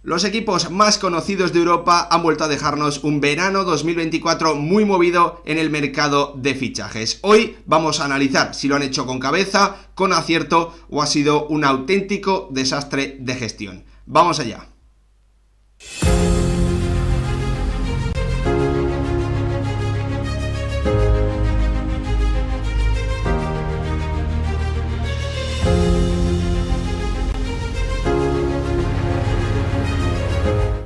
Los equipos más conocidos de Europa han vuelto a dejarnos un verano 2024 muy movido en el mercado de fichajes. Hoy vamos a analizar si lo han hecho con cabeza, con acierto o ha sido un auténtico desastre de gestión. ¡Vamos allá!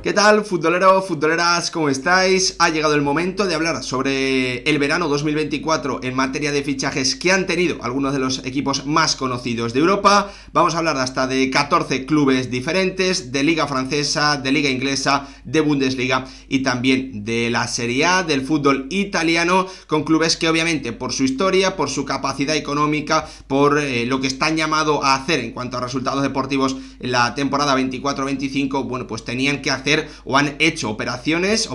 ¿Qué tal, futboleros, futboleras? ¿Cómo estáis? Ha llegado el momento de hablar sobre el verano 2024 en materia de fichajes que han tenido algunos de los equipos más conocidos de Europa. Vamos a hablar hasta de 14 clubes diferentes, de Liga Francesa, de Liga Inglesa, de Bundesliga y también de la Serie A, del fútbol italiano, con clubes que obviamente por su historia, por su capacidad económica, por lo que están llamados a hacer en cuanto a resultados deportivos en la temporada 24-25, bueno, pues tenían que hacer o han hecho operaciones,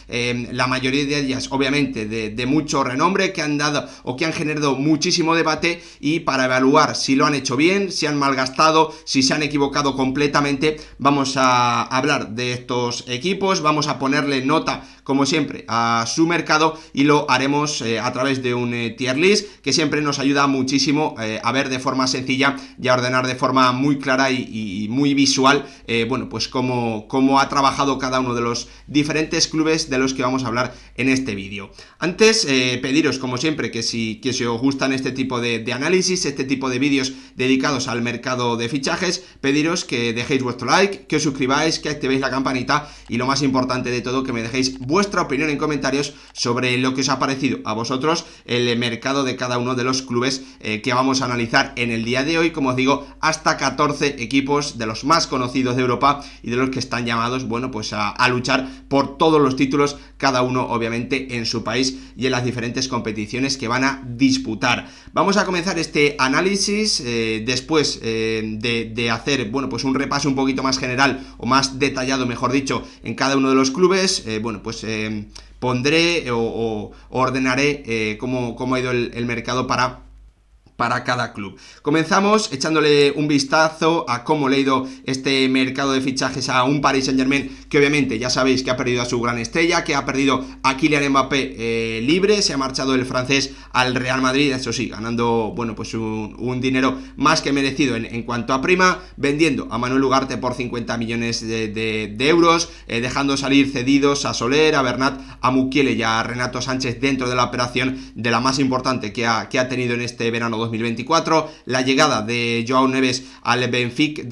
la mayoría de ellas obviamente de mucho renombre, que han dado o que han generado muchísimo debate, y para evaluar si lo han hecho bien, si han malgastado, si se han equivocado completamente, vamos a hablar de estos equipos, vamos a ponerle nota como siempre a su mercado y lo haremos a través de un tier list que siempre nos ayuda muchísimo a ver de forma sencilla y a ordenar de forma muy clara y muy visual bueno, pues cómo ha trabajado cada uno de los diferentes clubes de los que vamos a hablar en este vídeo. Antes, pediros como siempre que si os gustan este tipo de análisis, este tipo de vídeos dedicados al mercado de fichajes, pediros que dejéis vuestro like, que os suscribáis, que activéis la campanita y lo más importante de todo, que me dejéis vuestra opinión en comentarios sobre lo que os ha parecido a vosotros el mercado de cada uno de los clubes que vamos a analizar en el día de hoy. Como os digo, hasta 14 equipos de los más conocidos de Europa y de los que están llamados, bueno, pues a luchar por todos los títulos, cada uno obviamente en su país y en las diferentes competiciones que van a disputar. Vamos a comenzar este análisis después de hacer, bueno, pues un repaso un poquito más general o más detallado, mejor dicho, en cada uno de los clubes. Bueno, pues pondré o ordenaré cómo ha ido el mercado para cada club. Comenzamos echándole un vistazo a cómo le ha ido este mercado de fichajes a un Paris Saint-Germain que obviamente ya sabéis que ha perdido a su gran estrella, que ha perdido a Kylian Mbappé libre, se ha marchado el francés al Real Madrid, eso sí, ganando, bueno, pues un dinero más que merecido en cuanto a prima, vendiendo a Manuel Ugarte por 50 millones de euros, dejando salir cedidos a Soler, a Bernat, a Mukiele y a Renato Sánchez dentro de la operación de la más importante que ha tenido en este verano 2024, la llegada de Joao Neves al Benfica,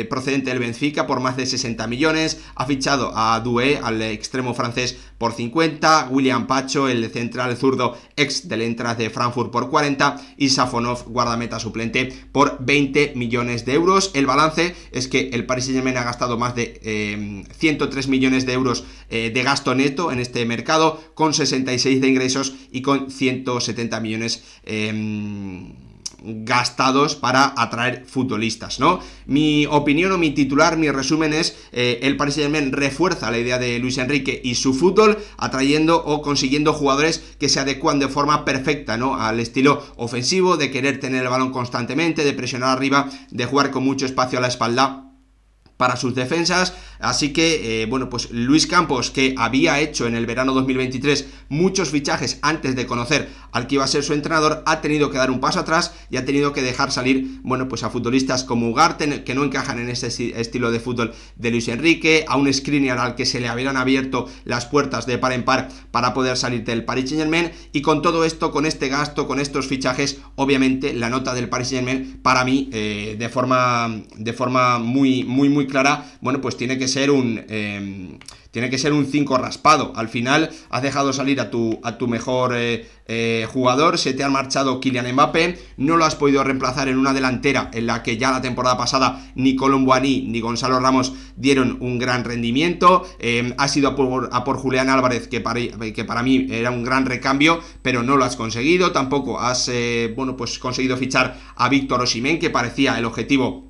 procedente del Benfica, por más de 60 millones, ha fichado a Doué, al extremo francés, por 50, William Pacho, el central zurdo ex del Eintracht de Frankfurt, por 40, y Safonov, guardameta suplente, por 20 millones de euros. El balance es que el Paris Saint-Germain ha gastado más de 103 millones de euros de gasto neto en este mercado, con 66 de ingresos y con 170 millones gastados para atraer futbolistas, ¿no? Mi opinión o mi titular, mi resumen es el Paris Saint-Germain refuerza la idea de Luis Enrique y su fútbol, atrayendo o consiguiendo jugadores que se adecuan de forma perfecta, ¿no?, al estilo ofensivo, de querer tener el balón constantemente, de presionar arriba, de jugar con mucho espacio a la espalda para sus defensas. Así que, bueno, pues Luis Campos, que había hecho en el verano 2023 muchos fichajes antes de conocer al que iba a ser su entrenador, ha tenido que dar un paso atrás y ha tenido que dejar salir, bueno, pues a futbolistas como Ugarte, que no encajan en ese estilo de fútbol de Luis Enrique, a un Skriniar al que se le habían abierto las puertas de par en par para poder salir del Paris Saint-Germain. Y con todo esto, con este gasto, con estos fichajes, obviamente la nota del Paris Saint-Germain, para mí, de forma muy clara, bueno, pues tiene que ser un 5 raspado. Al final has dejado salir a tu mejor jugador, se te ha marchado Kylian Mbappé, no lo has podido reemplazar en una delantera en la que ya la temporada pasada ni Colomboani ni Gonzalo Ramos dieron un gran rendimiento. Has ido a por Julián Álvarez, que para mí era un gran recambio, pero no lo has conseguido. Tampoco has bueno, pues conseguido fichar a Víctor Osimhen, que parecía el objetivo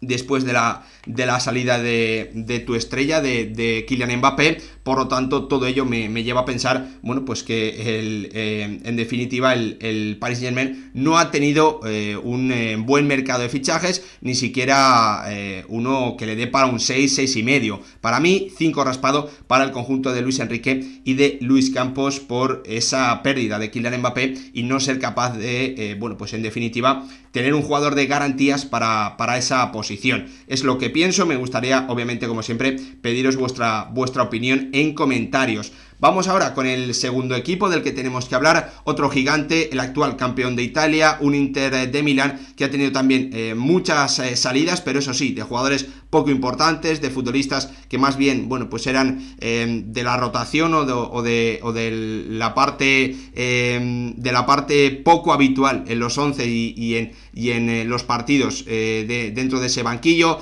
después de la salida de tu estrella, de Kylian Mbappé. por lo tanto todo ello me lleva a pensar, bueno, pues que en definitiva el Paris Saint-Germain no ha tenido un buen mercado de fichajes, ni siquiera uno que le dé para un 6, 6,5. Para mí, 5 raspado para el conjunto de Luis Enrique y de Luis Campos por esa pérdida de Kylian Mbappé y no ser capaz de, bueno, pues en definitiva, tener un jugador de garantías para esa posición. Es lo que pienso, me gustaría, obviamente, como siempre, pediros vuestra opinión en comentarios. Vamos ahora con el segundo equipo del que tenemos que hablar, otro gigante, el actual campeón de Italia, un Inter de Milán que ha tenido también muchas salidas, pero eso sí, de jugadores poco importantes, de futbolistas que más bien, bueno, pues eran de la rotación o de la parte poco habitual en los 11 y en los partidos dentro de ese banquillo.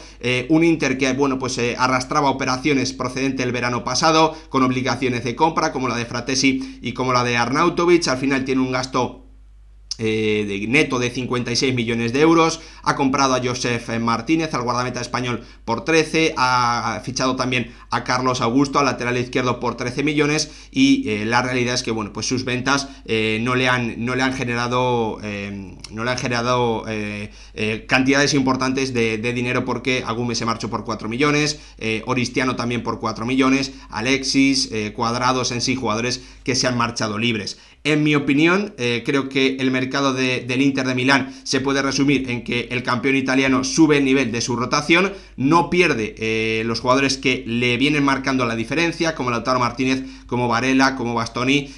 Un Inter que, bueno, pues arrastraba operaciones procedente del verano pasado con obligaciones de compra como la de Fratesi y como la de Arnautovic. Al final tiene un gasto de neto de 56 millones de euros, ha comprado a Josef Martínez, al guardameta español, por 13, ha fichado también a Carlos Augusto, al lateral izquierdo, por 13 millones y la realidad es que, bueno, pues sus ventas no le han generado cantidades importantes de dinero, porque Agume se marchó por 4 millones, Oristiano también por 4 millones, Alexis, Cuadrados, en sí, jugadores que se han marchado libres. En mi opinión, creo que el mercado del Inter de Milán se puede resumir en que el campeón italiano sube el nivel de su rotación, no pierde los jugadores que le vienen marcando la diferencia, como Lautaro Martínez, como Varela, como Bastoni,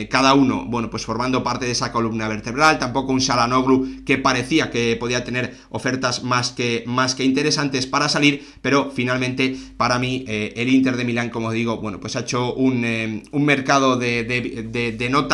cada uno, bueno, pues formando parte de esa columna vertebral. Tampoco un Çalhanoğlu, que parecía que podía tener ofertas más que interesantes para salir, pero finalmente para mí el Inter de Milán, como digo, bueno, pues ha hecho un mercado de nota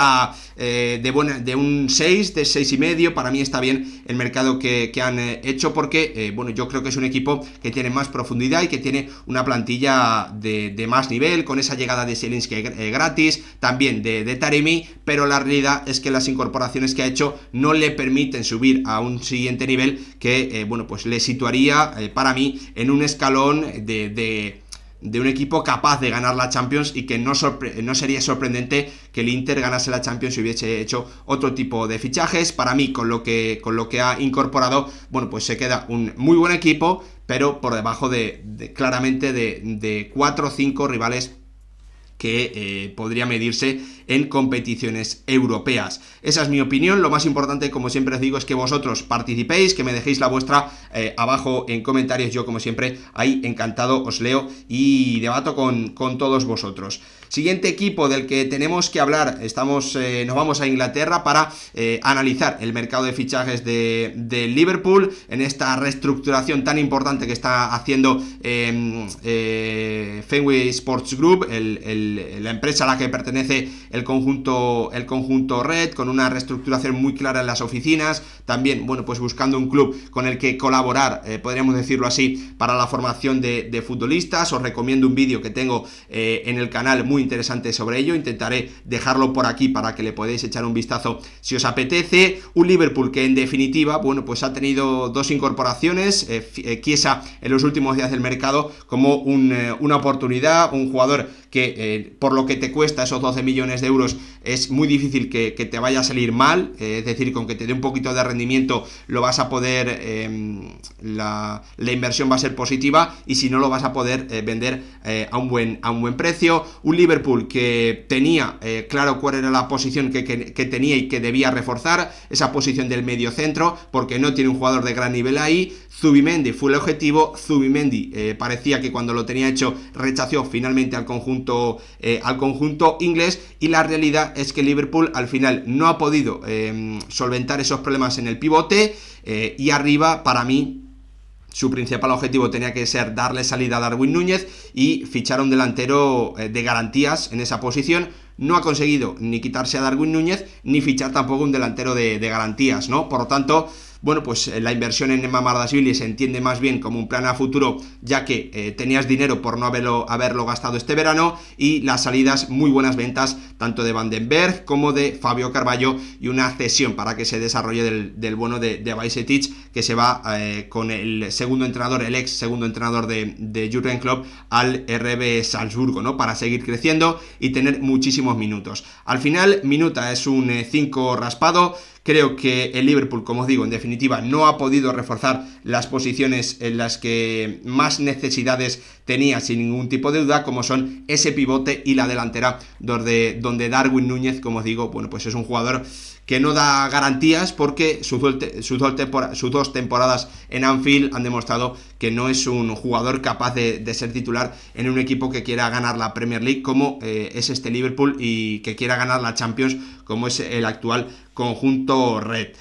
de un 6, de 6,5. Para mí está bien el mercado que han hecho, porque bueno, yo creo que es un equipo que tiene más profundidad y que tiene una plantilla de más nivel, con esa llegada de Zielinski gratis, también de Taremi, pero la realidad es que las incorporaciones que ha hecho no le permiten subir a un siguiente nivel que bueno, pues le situaría para mí en un escalón de un equipo capaz de ganar la Champions, y que no sería sorprendente que el Inter ganase la Champions si hubiese hecho otro tipo de fichajes. Para mí, con lo que ha incorporado, bueno, pues se queda un muy buen equipo, pero por debajo claramente de 4 o 5 rivales que podría medirse en competiciones europeas. Esa es mi opinión. Lo más importante, como siempre os digo, es que vosotros participéis, que me dejéis la vuestra abajo en comentarios. Yo, como siempre, ahí encantado os leo y debato con todos vosotros. Siguiente equipo del que tenemos que hablar, nos vamos a Inglaterra para analizar el mercado de fichajes de Liverpool en esta reestructuración tan importante que está haciendo Fenway Sports Group, la empresa a la que pertenece el conjunto Red, con una reestructuración muy clara en las oficinas, también, bueno, pues buscando un club con el que colaborar, podríamos decirlo así, para la formación de futbolistas. Os recomiendo un vídeo que tengo en el canal muy interesante sobre ello, intentaré dejarlo por aquí para que le podáis echar un vistazo si os apetece. Un Liverpool que, en definitiva, bueno, pues ha tenido 2 incorporaciones, Chiesa en los últimos días del mercado como una oportunidad, un jugador que por lo que te cuesta esos 12 millones de euros es muy difícil que te vaya a salir mal, es decir, con que te dé un poquito de rendimiento lo vas a poder, la inversión va a ser positiva, y si no, lo vas a poder vender a un buen precio. Un Liverpool que tenía claro cuál era la posición que tenía y que debía reforzar, esa posición del medio centro, porque no tiene un jugador de gran nivel ahí. Zubimendi fue el objetivo. Zubimendi parecía que cuando lo tenía hecho rechazó finalmente al conjunto inglés, y la realidad es que Liverpool al final no ha podido solventar esos problemas en el pivote, y arriba, para mí, su principal objetivo tenía que ser darle salida a Darwin Núñez y fichar a un delantero de garantías en esa posición. No ha conseguido ni quitarse a Darwin Núñez ni fichar tampoco un delantero de garantías, ¿no? Por lo tanto, bueno, pues la inversión en Mamardashvili se entiende más bien como un plan a futuro, ya que tenías dinero por no haberlo gastado este verano, y las salidas, muy buenas ventas, tanto de Van den Berg como de Fabio Carvalho, y una cesión para que se desarrolle del bueno de Bajcetic, que se va con el segundo entrenador, el ex segundo entrenador de Jürgen Klopp, al RB Salzburgo, ¿no? Para seguir creciendo y tener muchísimos minutos. Al final, Minuta es un 5 raspado. Creo que el Liverpool, como os digo, en definitiva, no ha podido reforzar las posiciones en las que más necesidades tenía, sin ningún tipo de duda, como son ese pivote y la delantera, donde Darwin Núñez, como os digo, bueno, pues es un jugador que no da garantías, porque sus dos temporadas en Anfield han demostrado que no es un jugador capaz de ser titular en un equipo que quiera ganar la Premier League, como es este Liverpool, y que quiera ganar la Champions, como es el actual conjunto Red.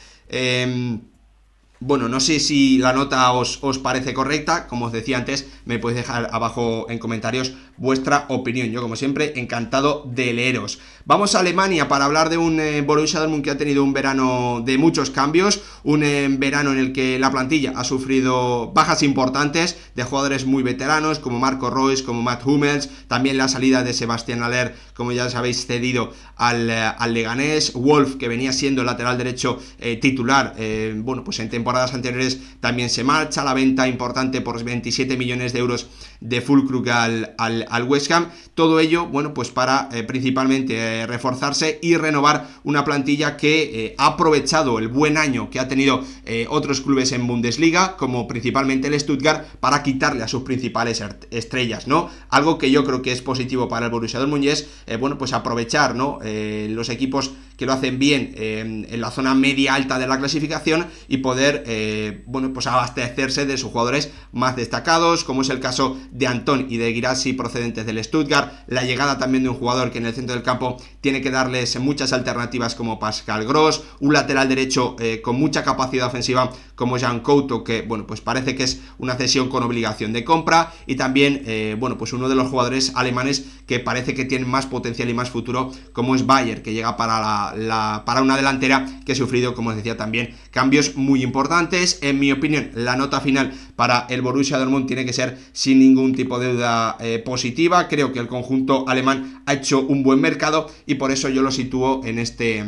Bueno, no sé si la nota os parece correcta. Como os decía antes, me podéis dejar abajo en comentarios vuestra opinión. Yo, como siempre, encantado de leeros. Vamos a Alemania para hablar de un Borussia Dortmund que ha tenido un verano de muchos cambios, un verano en el que la plantilla ha sufrido bajas importantes de jugadores muy veteranos, como Marco Reus, como Matt Hummels, también la salida de Sebastián Haller, como ya sabéis, cedido al Leganés, Wolf, que venía siendo el lateral derecho titular, bueno, pues en temporadas anteriores también se marcha, la venta importante por 27 millones de euros de Füllkrug al West Ham. Todo ello, bueno, pues para principalmente reforzarse y renovar una plantilla que ha aprovechado el buen año que ha tenido otros clubes en Bundesliga, como principalmente el Stuttgart, para quitarle a sus principales estrellas, ¿no? Algo que yo creo que es positivo para el Borussia Dortmund, y es, bueno, pues aprovechar, ¿no? Los equipos que lo hacen bien en la zona media alta de la clasificación, y poder, bueno, pues abastecerse de sus jugadores más destacados, como es el caso de Anton y de Guirassy, procedentes del Stuttgart, la llegada también de un jugador que en el centro del campo tiene que darles muchas alternativas, como Pascal Gross, un lateral derecho con mucha capacidad ofensiva como Jan Couto, que, bueno, pues parece que es una cesión con obligación de compra, y también, bueno, pues uno de los jugadores alemanes que parece que tienen más potencial y más futuro, como es Bayer, que llega para una delantera que ha sufrido, como os decía, también cambios muy importantes. En mi opinión, la nota final para el Borussia Dortmund tiene que ser, sin ningún tipo de duda, positiva. Creo que el conjunto alemán ha hecho un buen mercado, y por eso yo lo sitúo en este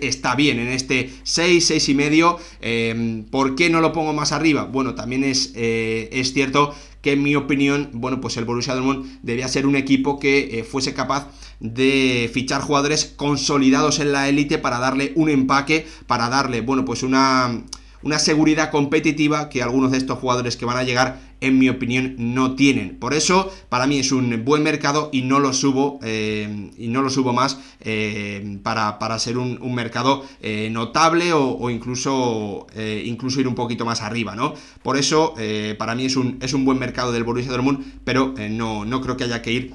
está bien, en este 6 y medio. ¿Por qué no lo pongo más arriba? Bueno, también es cierto que, en mi opinión, bueno, pues el Borussia Dortmund debía ser un equipo que fuese capaz de fichar jugadores consolidados en la élite, para darle un empaque, para darle, bueno, pues una seguridad competitiva que algunos de estos jugadores que van a llegar, en mi opinión, no tienen. Por eso, para mí es un buen mercado, y no lo subo más, para ser un mercado notable, o incluso ir un poquito más arriba, ¿no? Por eso, para mí es un buen mercado del Borussia Dortmund, pero no creo que haya que ir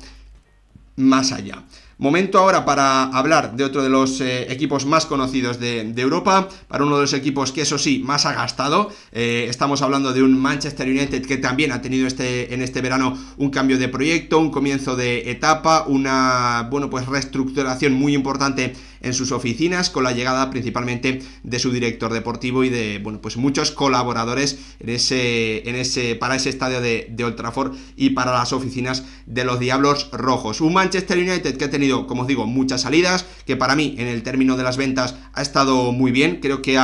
más allá. Momento ahora para hablar de otro de los equipos más conocidos de Europa, para uno de los equipos que, eso sí, más ha gastado. Estamos hablando de un Manchester United que también ha tenido en este verano un cambio de proyecto, un comienzo de etapa, una, bueno, pues reestructuración muy importante en sus oficinas, con la llegada principalmente de su director deportivo y de, bueno, pues muchos colaboradores para ese estadio de Old Trafford y para las oficinas de los Diablos Rojos. Un Manchester United que ha tenido, como os digo, muchas salidas, que para mí, en el término de las ventas, ha estado muy bien. Creo que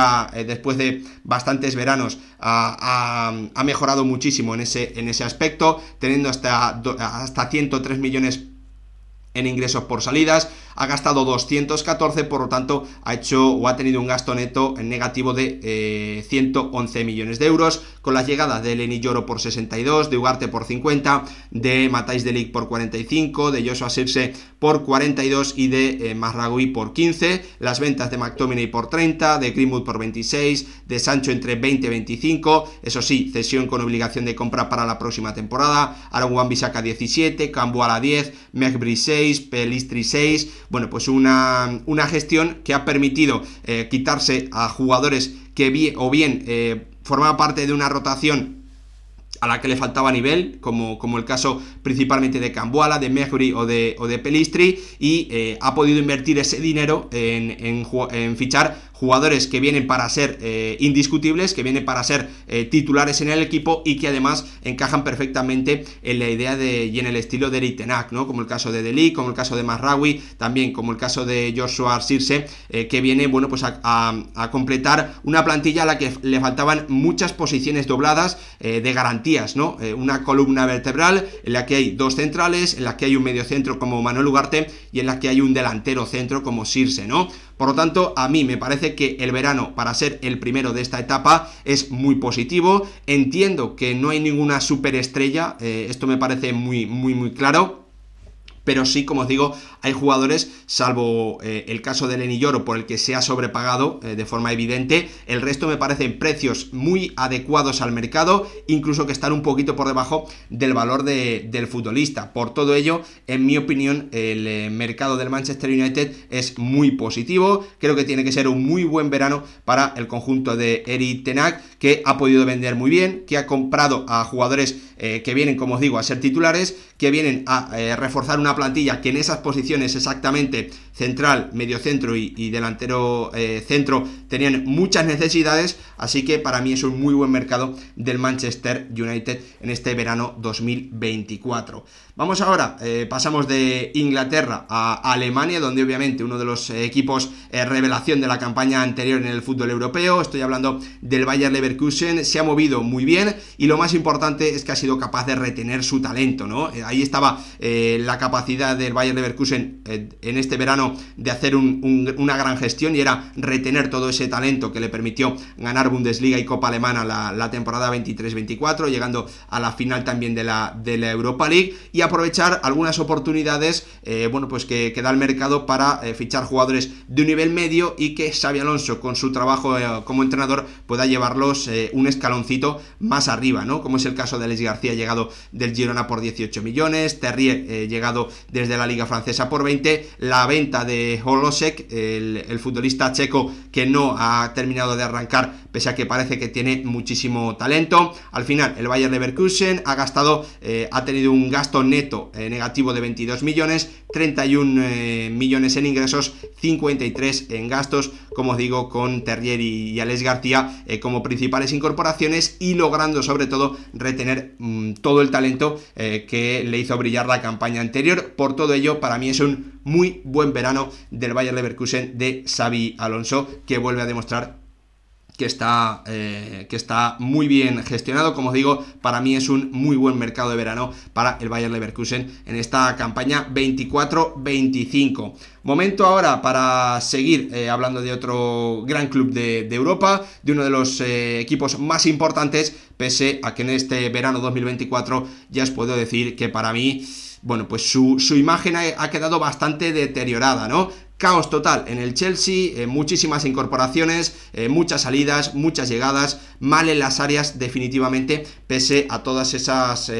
después de bastantes veranos ha mejorado muchísimo en ese aspecto, teniendo hasta 103 millones en ingresos por salidas. Ha gastado 214, por lo tanto ha tenido un gasto neto negativo de 111 millones de euros, con las llegadas de Eleni Lloro por 62, de Ugarte por 50, de Matthijs de Ligt por 45, de Joshua Zirkzee por 42 y de Mazraoui por 15, las ventas de McTominay por 30, de Greenwood por 26, de Sancho entre 20 y 25, eso sí, cesión con obligación de compra para la próxima temporada, Aaron Wan-Bissaka 17, Cambuala 10, Mejbri 6, Pelistri 6, bueno, pues una gestión que ha permitido quitarse a jugadores que bien formaban parte de una rotación a la que le faltaba nivel, como el caso principalmente de Cambuala, de Mejbri o de Pelistri, y ha podido invertir ese dinero en fichar jugadores que vienen para ser indiscutibles, que vienen para ser titulares en el equipo y que además encajan perfectamente en la idea y en el estilo de Erik ten Hag, ¿no? Como el caso de De Ligt, como el caso de Mazraoui, también como el caso de Joshua Zirkzee, que viene, bueno, pues a completar una plantilla a la que le faltaban muchas posiciones dobladas de garantías, ¿no? Una columna vertebral en la que hay dos centrales, en la que hay un mediocentro como Manuel Ugarte y en la que hay un delantero centro como Zirkzee, ¿no? Por lo tanto, a mí me parece que el verano, para ser el primero de esta etapa, es muy positivo. Entiendo que no hay ninguna superestrella, esto me parece muy claro. Pero sí, como os digo, hay jugadores, salvo el caso de Leny Yoro, por el que se ha sobrepagado de forma evidente. El resto me parecen precios muy adecuados al mercado, incluso que están un poquito por debajo del valor del futbolista. Por todo ello, en mi opinión, el mercado del Manchester United es muy positivo. Creo que tiene que ser un muy buen verano para el conjunto de Erik ten Hag, que ha podido vender muy bien, que ha comprado a jugadores que vienen, como os digo, a ser titulares, que vienen a reforzar una plantilla que en esas posiciones exactamente, central, mediocentro y delantero centro, tenían muchas necesidades, así que para mí es un muy buen mercado del Manchester United en este verano 2024. Vamos ahora, pasamos de Inglaterra a Alemania, donde obviamente uno de los equipos revelación de la campaña anterior en el fútbol europeo, estoy hablando del Bayer Leverkusen, se ha movido muy bien y lo más importante es que ha sido capaz de retener su talento, ¿no? Ahí estaba la capacidad del Bayer Leverkusen en este verano de hacer una gran gestión, y era retener todo ese talento que le permitió ganar Bundesliga y Copa Alemana la temporada 23-24, llegando a la final también de la Europa League, y aprovechar algunas oportunidades bueno, pues que da el mercado para fichar jugadores de un nivel medio y que Xabi Alonso, con su trabajo como entrenador, pueda llevarlos un escaloncito más arriba, ¿no? Como es el caso de Alex García, llegado del Girona por 18 millones, Terrier llegado desde la Liga Francesa por 20, la venta de Holosek, el futbolista checo que no ha terminado de arrancar, pese a que parece que tiene muchísimo talento. Al final, el Bayer Leverkusen ha tenido un gasto neto negativo de 22 millones, 31 millones en ingresos, 53 en gastos, como os digo, con Terrier y Alex García como principales incorporaciones, y logrando sobre todo retener todo el talento que le hizo brillar la campaña anterior. Por todo ello, para mí es un muy buen verano del Bayer Leverkusen de Xabi Alonso, que vuelve a demostrar que está muy bien gestionado. Como os digo, para mí es un muy buen mercado de verano para el Bayer Leverkusen en esta campaña 24-25. Momento ahora para seguir hablando de otro gran club de Europa, de uno de los equipos más importantes, pese a que en este verano 2024 ya os puedo decir que para mí, bueno, pues su imagen ha quedado bastante deteriorada, ¿no? Caos total en el Chelsea, muchísimas incorporaciones, muchas salidas, muchas llegadas, mal en las áreas definitivamente, pese a todas esas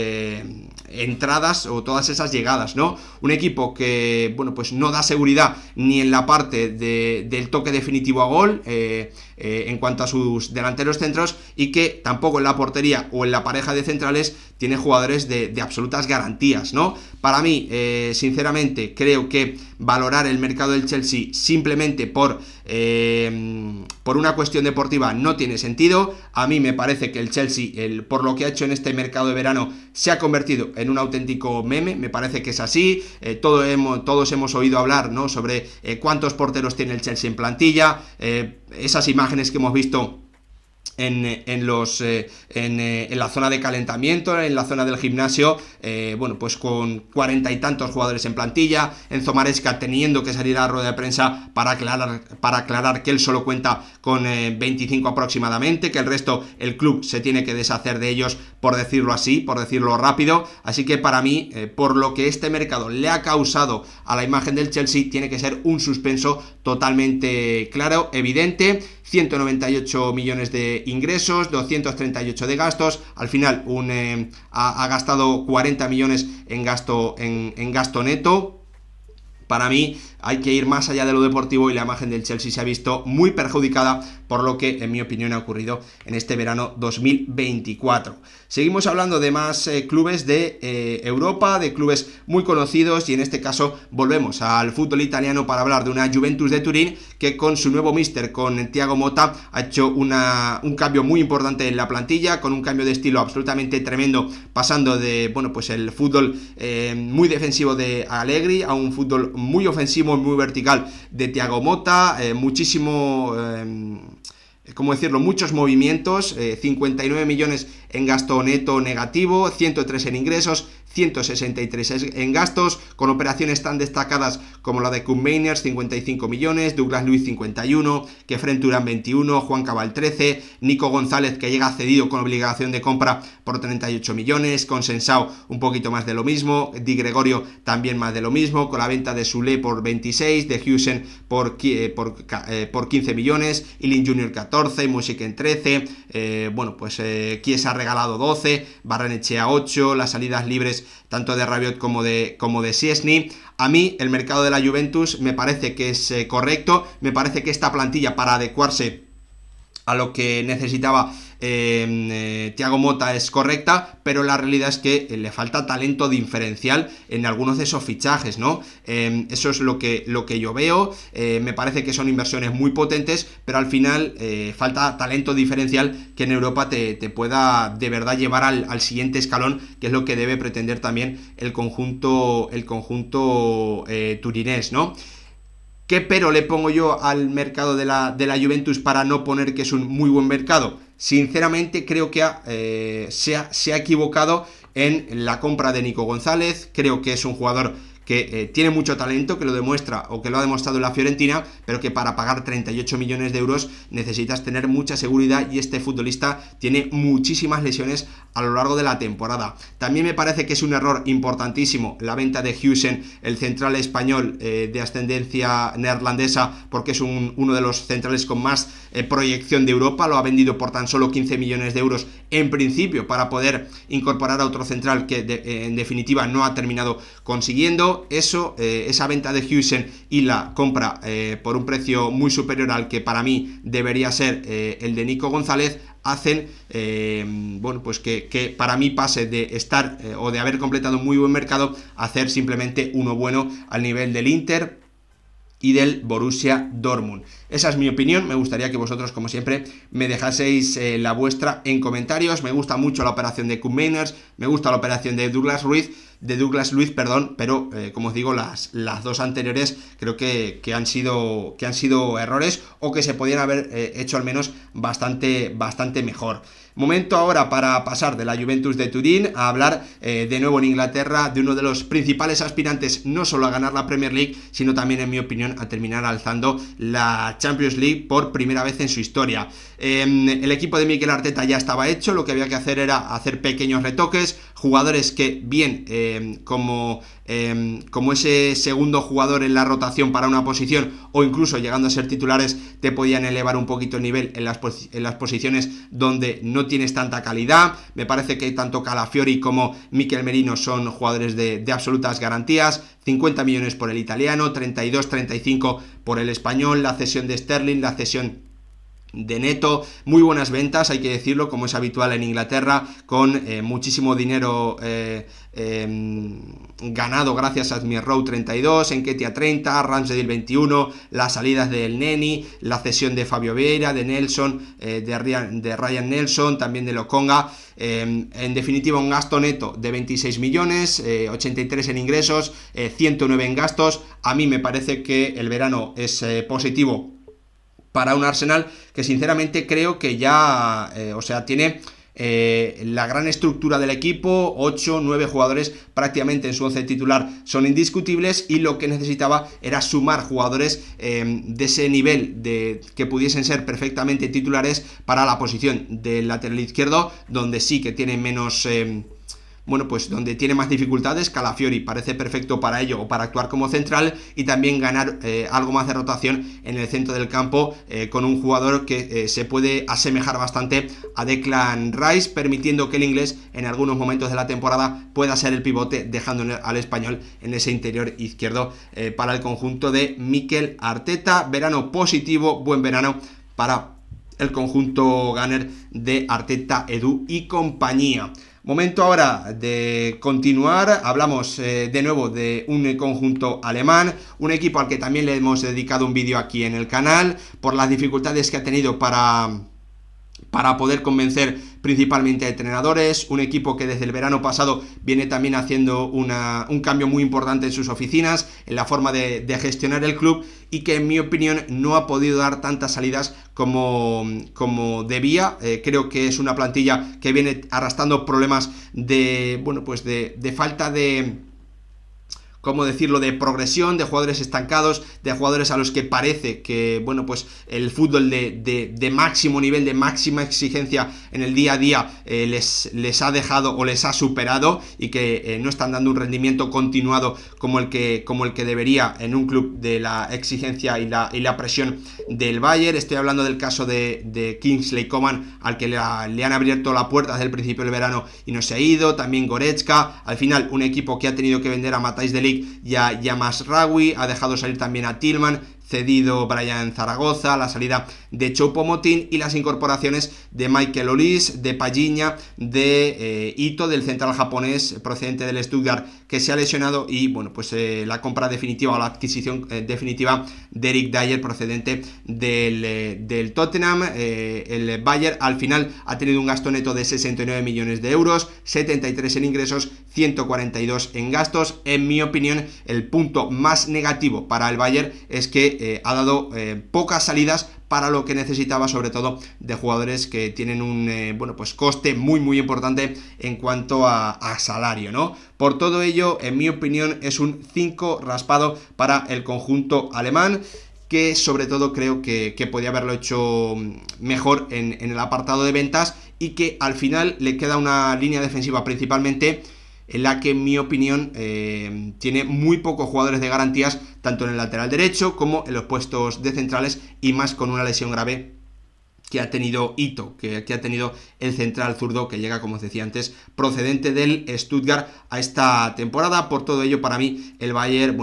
entradas o todas esas llegadas, ¿no? Un equipo que, bueno, pues no da seguridad ni en la parte del toque definitivo a gol, en cuanto a sus delanteros centros, y que tampoco en la portería o en la pareja de centrales tiene jugadores de absolutas garantías, ¿no? Para mí, sinceramente, creo que valorar el mercado del Chelsea simplemente por una cuestión deportiva no tiene sentido. A mí me parece que el Chelsea, por lo que ha hecho en este mercado de verano, se ha convertido en un auténtico meme. Me parece que es así. Todos hemos oído hablar, ¿no?, sobre cuántos porteros tiene el Chelsea en plantilla, esas imágenes que hemos visto en la zona de calentamiento, en la zona del gimnasio, bueno, pues con 40 y tantos jugadores en plantilla, Enzo Maresca teniendo que salir a la rueda de prensa para aclarar que él solo cuenta con 25 aproximadamente, que el resto el club se tiene que deshacer de ellos, por decirlo así, por decirlo rápido. Así que para mí, por lo que este mercado le ha causado a la imagen del Chelsea, tiene que ser un suspenso totalmente claro, evidente. 198 millones de ingresos, 238 de gastos. Al final ha gastado 40 millones en gasto neto. Para mí hay que ir más allá de lo deportivo y la imagen del Chelsea se ha visto muy perjudicada por lo que, en mi opinión, ha ocurrido en este verano 2024. Seguimos hablando de más clubes de Europa, de clubes muy conocidos, y en este caso volvemos al fútbol italiano para hablar de una Juventus de Turín que con su nuevo míster, con Thiago Motta, ha hecho un cambio muy importante en la plantilla, con un cambio de estilo absolutamente tremendo, pasando de, bueno, pues el fútbol muy defensivo de Allegri a un fútbol muy ofensivo, muy vertical de Thiago Motta, ¿cómo decirlo? Muchos movimientos, 59 millones en gasto neto negativo, 103 en ingresos, 163 en gastos, con operaciones tan destacadas como la de Koopmeiners, 55 millones, Douglas Luiz 51, Kefren Turan 21, Juan Cabal 13, Nico González, que llega cedido con obligación de compra por 38 millones, con Sensao un poquito más de lo mismo, Di Gregorio también más de lo mismo, con la venta de Sule por 26, de Husen por 15 millones, Ilin Junior 14, Musiken 13, Chiesa ha regalado 12, Barrenechea 8, las salidas libres tanto de Rabiot como de Szczęsny. A mí el mercado de la Juventus me parece que es correcto, me parece que esta plantilla, para adecuarse a lo que necesitaba Thiago Motta, es correcta, pero la realidad es que le falta talento diferencial en algunos de esos fichajes, ¿no? Eso es lo que yo veo. Me parece que son inversiones muy potentes, pero al final falta talento diferencial que en Europa te pueda de verdad llevar al siguiente escalón, que es lo que debe pretender también el conjunto turinés, ¿no? ¿Qué pero le pongo yo al mercado de la Juventus para no poner que es un muy buen mercado? Sinceramente creo que se ha equivocado en la compra de Nico González. Creo que es un jugador que tiene mucho talento, que lo demuestra o que lo ha demostrado en la Fiorentina, pero que para pagar 38 millones de euros necesitas tener mucha seguridad, y este futbolista tiene muchísimas lesiones a lo largo de la temporada. También me parece que es un error importantísimo la venta de Huijsen, el central español de ascendencia neerlandesa, porque es uno de los centrales con más proyección de Europa. Lo ha vendido por tan solo 15 millones de euros en principio para poder incorporar a otro central que en definitiva no ha terminado consiguiendo. Esa venta de Huijsen y la compra por un precio muy superior al que para mí debería ser el de Nico González hacen que para mí pase de estar o de haber completado un muy buen mercado a hacer simplemente uno bueno al nivel del Inter y del Borussia Dortmund. Esa es mi opinión. Me gustaría que vosotros, como siempre, me dejaseis la vuestra en comentarios. Me gusta mucho la operación de Koopmeiners, me gusta la operación de Douglas Luiz, pero como os digo, las dos anteriores creo que han sido errores, o que se podían haber hecho al menos bastante mejor. Momento ahora para pasar de la Juventus de Turín a hablar de nuevo en Inglaterra de uno de los principales aspirantes no solo a ganar la Premier League, sino también, en mi opinión, a terminar alzando la Champions League por primera vez en su historia. El equipo de Mikel Arteta ya estaba hecho, lo que había que hacer era hacer pequeños retoques, jugadores que bien como ese segundo jugador en la rotación para una posición, o incluso llegando a ser titulares, te podían elevar un poquito el nivel en las posiciones donde no tienes tanta calidad. Me parece que tanto Calafiori como Mikel Merino son jugadores de absolutas garantías. 50 millones por el italiano, 32-35 por el español, la cesión de Sterling, la cesión de Neto, muy buenas ventas, hay que decirlo, como es habitual en Inglaterra, con muchísimo dinero ganado gracias a Smith Rowe 32, Nketiah 30, Ramsdale 21, las salidas del Neni, la cesión de Fabio Vieira, de Nelson, de Ryan Nelson, también de Lokonga. En definitiva, un gasto neto de 26 millones, 83 en ingresos, 109 en gastos. A mí me parece que el verano es positivo para un Arsenal que sinceramente creo que ya tiene la gran estructura del equipo. 8, 9 jugadores prácticamente en su 11 titular son indiscutibles, y lo que necesitaba era sumar jugadores de ese nivel, que pudiesen ser perfectamente titulares para la posición del lateral izquierdo, donde sí que tiene menos bueno, pues donde tiene más dificultades. Calafiori parece perfecto para ello o para actuar como central, y también ganar algo más de rotación en el centro del campo con un jugador que se puede asemejar bastante a Declan Rice, permitiendo que el inglés en algunos momentos de la temporada pueda ser el pivote, dejando al español en ese interior izquierdo para el conjunto de Mikel Arteta. Verano positivo, buen verano para el conjunto gunner de Arteta, Edu y compañía. Momento ahora de continuar. Hablamos de nuevo de un conjunto alemán, un equipo al que también le hemos dedicado un vídeo aquí en el canal por las dificultades que ha tenido para poder convencer principalmente a entrenadores, un equipo que desde el verano pasado viene también haciendo un cambio muy importante en sus oficinas, en la forma de gestionar el club, y que en mi opinión no ha podido dar tantas salidas como debía. Creo que es una plantilla que viene arrastrando problemas de falta de, ¿cómo decirlo?, de progresión, de jugadores estancados, de jugadores a los que parece que, bueno, pues el fútbol de máximo nivel, de máxima exigencia en el día a día les ha dejado o les ha superado, y que no están dando un rendimiento continuado como el que debería en un club de la exigencia y la presión del Bayern. Estoy hablando del caso de Kingsley Coman, al que le han abierto la puerta desde el principio del verano y no se ha ido. También Goretzka, al final un equipo que ha tenido que vender a Matthijs de Ligt y a Masraoui, ha dejado salir también a Tillman, cedido Brian Zaragoza, la salida de Choupo-Moting y las incorporaciones de Michael Olise, de Palhinha, de Ito, del central japonés procedente del Stuttgart, que se ha lesionado, y bueno, pues la compra definitiva o la adquisición definitiva de Eric Dyer, procedente del Tottenham. El Bayern al final ha tenido un gasto neto de 69 millones de euros, 73 en ingresos, 142 en gastos. En mi opinión, el punto más negativo para el Bayern es que ha dado pocas salidas para lo que necesitaba, sobre todo de jugadores que tienen un coste muy muy importante en cuanto a salario, ¿no? Por todo ello, en mi opinión, es un 5 raspado para el conjunto alemán, que sobre todo creo que podía haberlo hecho mejor en el apartado de ventas, y que al final le queda una línea defensiva principalmente en la que, en mi opinión, tiene muy pocos jugadores de garantías, tanto en el lateral derecho como en los puestos de centrales, y más con una lesión grave que ha tenido Ito, que ha tenido el central zurdo, que llega, como os decía antes, procedente del Stuttgart a esta temporada. Por todo ello, para mí, el Bayern,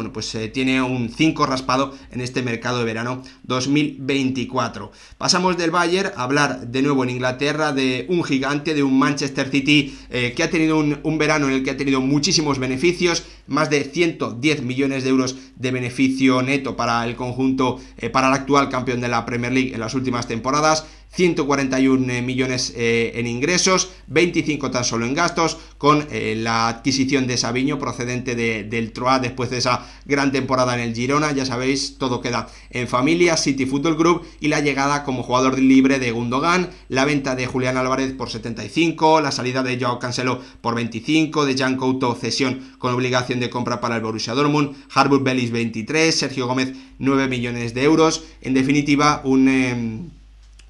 tiene un 5 raspado en este mercado de verano 2024. Pasamos del Bayern a hablar de nuevo en Inglaterra de un gigante, de un Manchester City que ha tenido un verano en el que ha tenido muchísimos beneficios, más de 110 millones de euros de beneficio neto para el conjunto, para el actual campeón de la Premier League en las últimas temporadas. 141 millones en ingresos, 25 tan solo en gastos, con la adquisición de Savinho procedente del Troyes después de esa gran temporada en el Girona. Ya sabéis, todo queda en familia, City Football Group, y la llegada como jugador libre de Gundogan, la venta de Julián Álvarez por 75, la salida de Joao Cancelo por 25, de Jan Couto cesión con obligación de compra para el Borussia Dortmund, Harvard Bellis 23, Sergio Gómez 9 millones de euros. En definitiva, un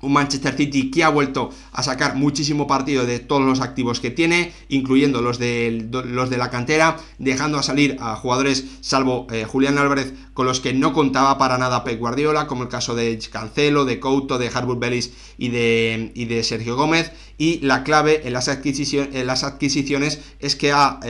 Manchester City que ha vuelto a sacar muchísimo partido de todos los activos que tiene, incluyendo los de la cantera, dejando a salir a jugadores, salvo Julián Álvarez, con los que no contaba para nada Pep Guardiola, como el caso de Cancelo, de Couto, de Harvard Bellis y de Sergio Gómez. Y la clave en las adquisiciones es que ha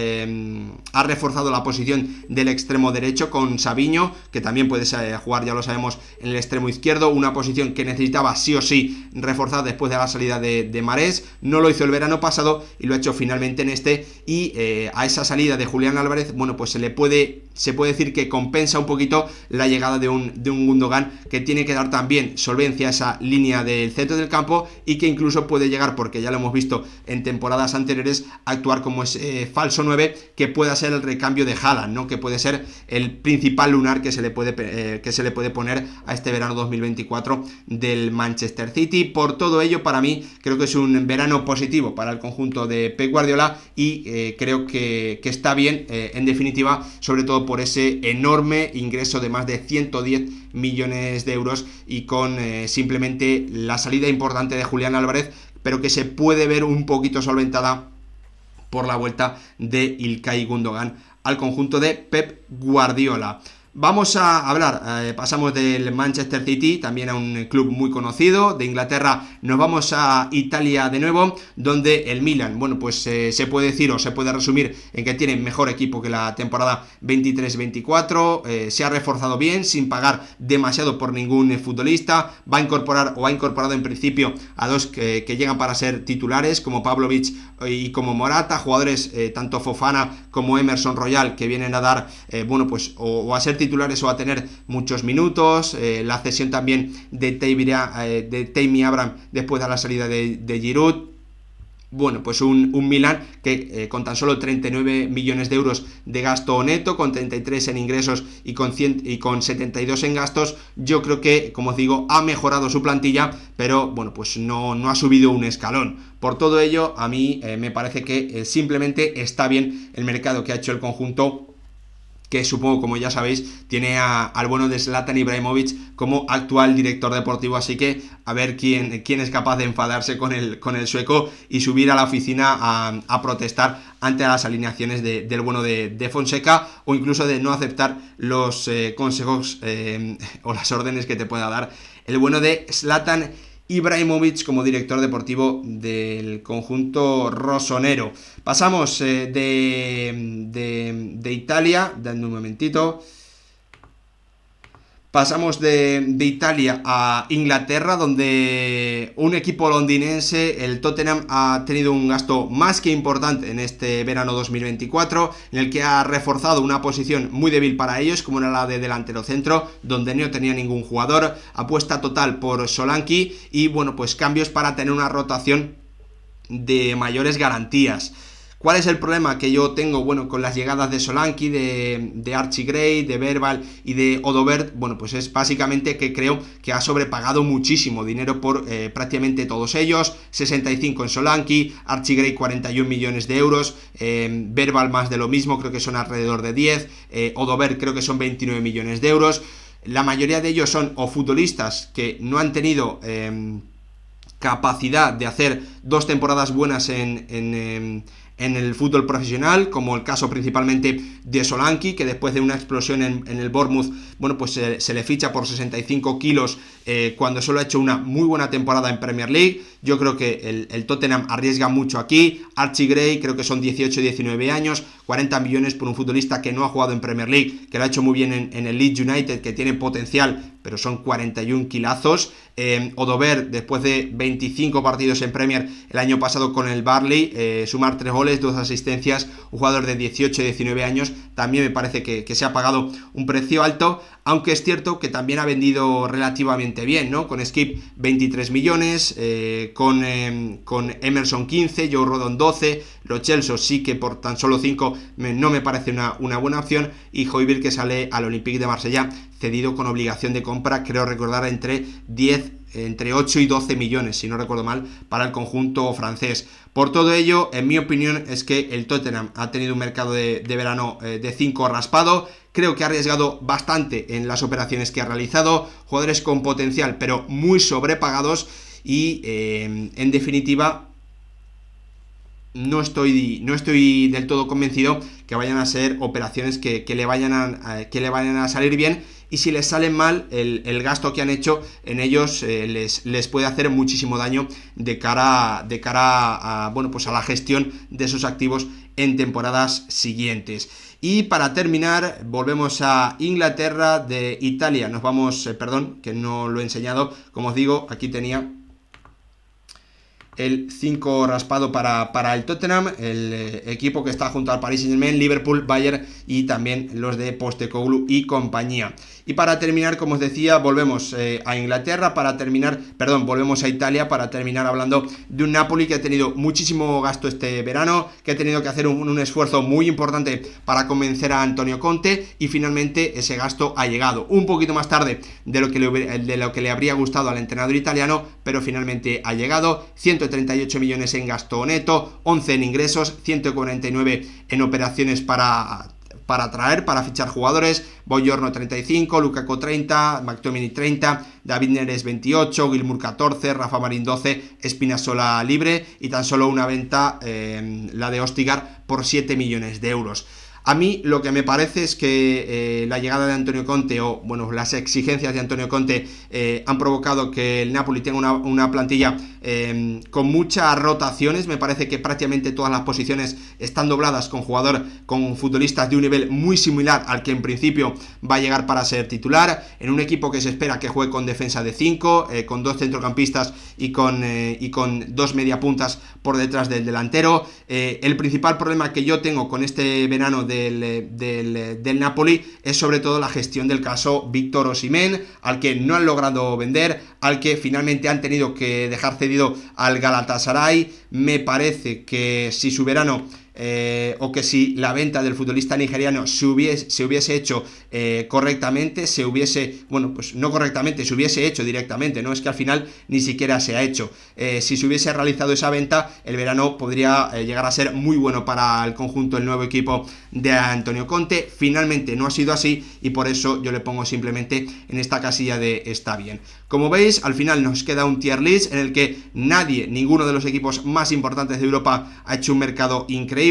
reforzado la posición del extremo derecho con Savinho, que también puede jugar, ya lo sabemos, en el extremo izquierdo, una posición que necesitaba sí o sí reforzar después de la salida de Mahrez. No lo hizo el verano pasado y lo ha hecho finalmente en este, y a esa salida de Julián Álvarez, se puede decir que compensa un poquito la llegada de un Gundogan, que tiene que dar también solvencia a esa línea del centro del campo, y que incluso puede llegar, porque ya lo hemos visto en temporadas anteriores, a actuar como ese falso 9 que pueda ser el recambio de Haaland, ¿no? Que puede ser el principal lunar que se le puede poner a este verano 2024 del Manchester City. Por todo ello, para mí, creo que es un verano positivo para el conjunto de Pep Guardiola, y creo que está bien, en definitiva, sobre todo por ese enorme ingreso de más de 110 millones de euros, y con simplemente la salida importante de Julián Álvarez, pero que se puede ver un poquito solventada por la vuelta de İlkay Gundogan al conjunto de Pep Guardiola. Vamos a hablar, pasamos del Manchester City, también a un club muy conocido, de Inglaterra nos vamos a Italia de nuevo, donde el Milan, bueno, pues se puede decir o se puede resumir en que tiene mejor equipo que la temporada 23-24, se ha reforzado bien, sin pagar demasiado por ningún futbolista, va a incorporar o ha incorporado en principio a dos que llegan para ser titulares, como Pavlovic y como Morata, jugadores tanto Fofana como Emerson Royal, que vienen a dar, bueno, pues o a ser titulares o a tener muchos minutos, la cesión también de Tammy Abraham después de la salida de Giroud. Bueno, pues un Milan que con tan solo 39 millones de euros de gasto neto, con 33 en ingresos y con 72 en gastos, yo creo que, como os digo, ha mejorado su plantilla, pero bueno, pues no ha subido un escalón. Por todo ello, a mí me parece que simplemente está bien el mercado que ha hecho el conjunto, que supongo, como ya sabéis, tiene al bueno de Zlatan Ibrahimovic como actual director deportivo, así que a ver quién es capaz de enfadarse con el sueco y subir a la oficina a protestar ante las alineaciones del bueno de Fonseca, o incluso de no aceptar los consejos o las órdenes que te pueda dar el bueno de Zlatan Ibrahimovic como director deportivo del conjunto rosonero. Pasamos de Italia, dando un momentito. Pasamos de Italia a Inglaterra, donde un equipo londinense, el Tottenham, ha tenido un gasto más que importante en este verano 2024, en el que ha reforzado una posición muy débil para ellos, como era la de delantero centro, donde no tenía ningún jugador, apuesta total por Solanke y, bueno, pues cambios para tener una rotación de mayores garantías. ¿Cuál es el problema que yo tengo? Bueno, con las llegadas de Solanke, de Archie Gray, de Verbal y de Odobert, bueno, pues es básicamente que creo que ha sobrepagado muchísimo dinero por prácticamente todos ellos. 65 en Solanke, Archie Gray 41 millones de euros, Verbal más de lo mismo, creo que son alrededor de 10, Odobert creo que son 29 millones de euros. La mayoría de ellos son o futbolistas que no han tenido capacidad de hacer 2 temporadas buenas en el fútbol profesional, como el caso principalmente de Solanke, que después de una explosión en el Bournemouth, bueno, pues se le ficha por 65 kilos cuando solo ha hecho una muy buena temporada en Premier League. Yo creo que el Tottenham arriesga mucho aquí. Archie Gray creo que son 18-19 años, 40 millones por un futbolista que no ha jugado en Premier League, que lo ha hecho muy bien en el Leeds United, que tiene potencial, pero son 41 kilazos. Odobert, después de 25 partidos en Premier el año pasado con el Burnley, sumar 3 goles, 2 asistencias, un jugador de 18-19 años, también me parece que se ha pagado un precio alto, aunque es cierto que también ha vendido relativamente bien, ¿no? Con Skip 23 millones, con Emerson 15, Joe Rodon 12, Lo Celso sí que por tan solo 5 no me parece una buena opción, y Højbjerg, que sale al Olympique de Marsella cedido con obligación de compra, creo recordar entre 8 y 12 millones, si no recuerdo mal, para el conjunto francés. Por todo ello, en mi opinión, es que el Tottenham ha tenido un mercado de verano de 5 raspado. Creo que ha arriesgado bastante en las operaciones que ha realizado, jugadores con potencial pero muy sobrepagados, y en definitiva no estoy del todo convencido que vayan a ser operaciones que le vayan a salir bien, y si les salen mal, el gasto que han hecho en ellos les puede hacer muchísimo daño de cara a bueno, pues a la gestión de sus activos en temporadas siguientes. Y para terminar, volvemos a Inglaterra. De Italia nos vamos, perdón, que no lo he enseñado, como os digo, aquí tenía el 5 raspado para el Tottenham, el equipo que está junto al Paris Saint-Germain, Liverpool, Bayern y también los de Postecoglou y compañía. Y para terminar, como os decía, volvemos a Inglaterra volvemos a Italia para terminar hablando de un Napoli que ha tenido muchísimo gasto este verano, que ha tenido que hacer un esfuerzo muy importante para convencer a Antonio Conte, y finalmente ese gasto ha llegado un poquito más tarde de lo que le habría gustado al entrenador italiano, pero finalmente ha llegado. 138 millones en gasto neto, 11 en ingresos, 149 en operaciones para para traer, para fichar jugadores. Boyorno 35, Lukaku 30, McTominay 30, David Neres 28, Gilmour 14, Rafa Marín 12, Spinazzola libre y tan solo una venta, la de Ostigar, por 7 millones de euros. A mí lo que me parece es que la llegada de Antonio Conte, o bueno, las exigencias de Antonio Conte han provocado que el Napoli tenga una plantilla con muchas rotaciones. Me parece que prácticamente todas las posiciones están dobladas con futbolistas de un nivel muy similar al que en principio va a llegar para ser titular, en un equipo que se espera que juegue con defensa de 5, con 2 centrocampistas y con 2 mediapuntas por detrás del delantero. El principal problema que yo tengo con este verano del Napoli es sobre todo la gestión del caso Víctor Osimhen, al que no han logrado vender, al que finalmente han tenido que dejar cedido al Galatasaray. Me parece que si su verano o que si la venta del futbolista nigeriano se hubiese hecho correctamente, se hubiese hecho directamente, no es que al final ni siquiera se ha hecho. Si se hubiese realizado esa venta, el verano podría llegar a ser muy bueno para el conjunto, el nuevo equipo de Antonio Conte. Finalmente no ha sido así y por eso yo le pongo simplemente en esta casilla de está bien. Como veis, al final nos queda un tier list en el que ninguno de los equipos más importantes de Europa ha hecho un mercado increíble.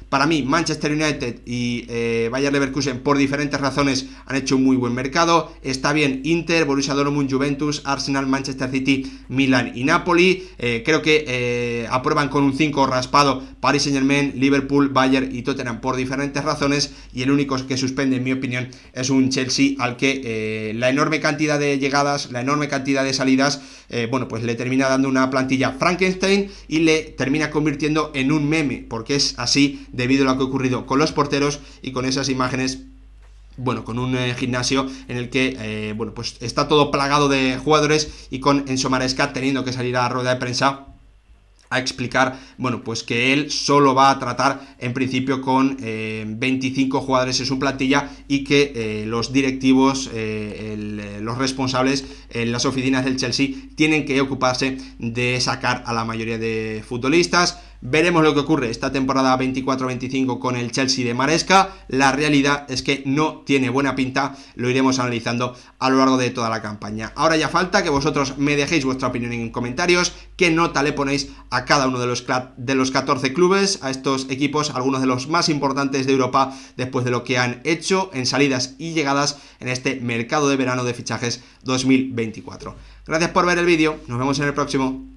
Para mí, Manchester United y Bayer Leverkusen, por diferentes razones, han hecho un muy buen mercado. Está bien Inter, Borussia Dortmund, Juventus, Arsenal, Manchester City, Milan y Napoli. Creo que aprueban con un 5 raspado Paris Saint-Germain, Liverpool, Bayern y Tottenham por diferentes razones. Y el único que suspende, en mi opinión, es un Chelsea al que la enorme cantidad de llegadas, la enorme cantidad de salidas, pues le termina dando una plantilla Frankenstein y le termina convirtiendo en un meme, porque es así debido a lo que ha ocurrido con los porteros y con esas imágenes, con un gimnasio en el que, pues está todo plagado de jugadores y con Enzo Maresca teniendo que salir a la rueda de prensa a explicar, pues que él solo va a tratar en principio con 25 jugadores en su plantilla y que los directivos, los responsables en las oficinas del Chelsea tienen que ocuparse de sacar a la mayoría de futbolistas. Veremos lo que ocurre esta temporada 24-25 con el Chelsea de Maresca. La realidad es que no tiene buena pinta, lo iremos analizando a lo largo de toda la campaña. Ahora ya falta que vosotros me dejéis vuestra opinión en comentarios, qué nota le ponéis a cada uno de los 14 clubes, a estos equipos, algunos de los más importantes de Europa, después de lo que han hecho en salidas y llegadas en este mercado de verano de fichajes 2024. Gracias por ver el vídeo, nos vemos en el próximo.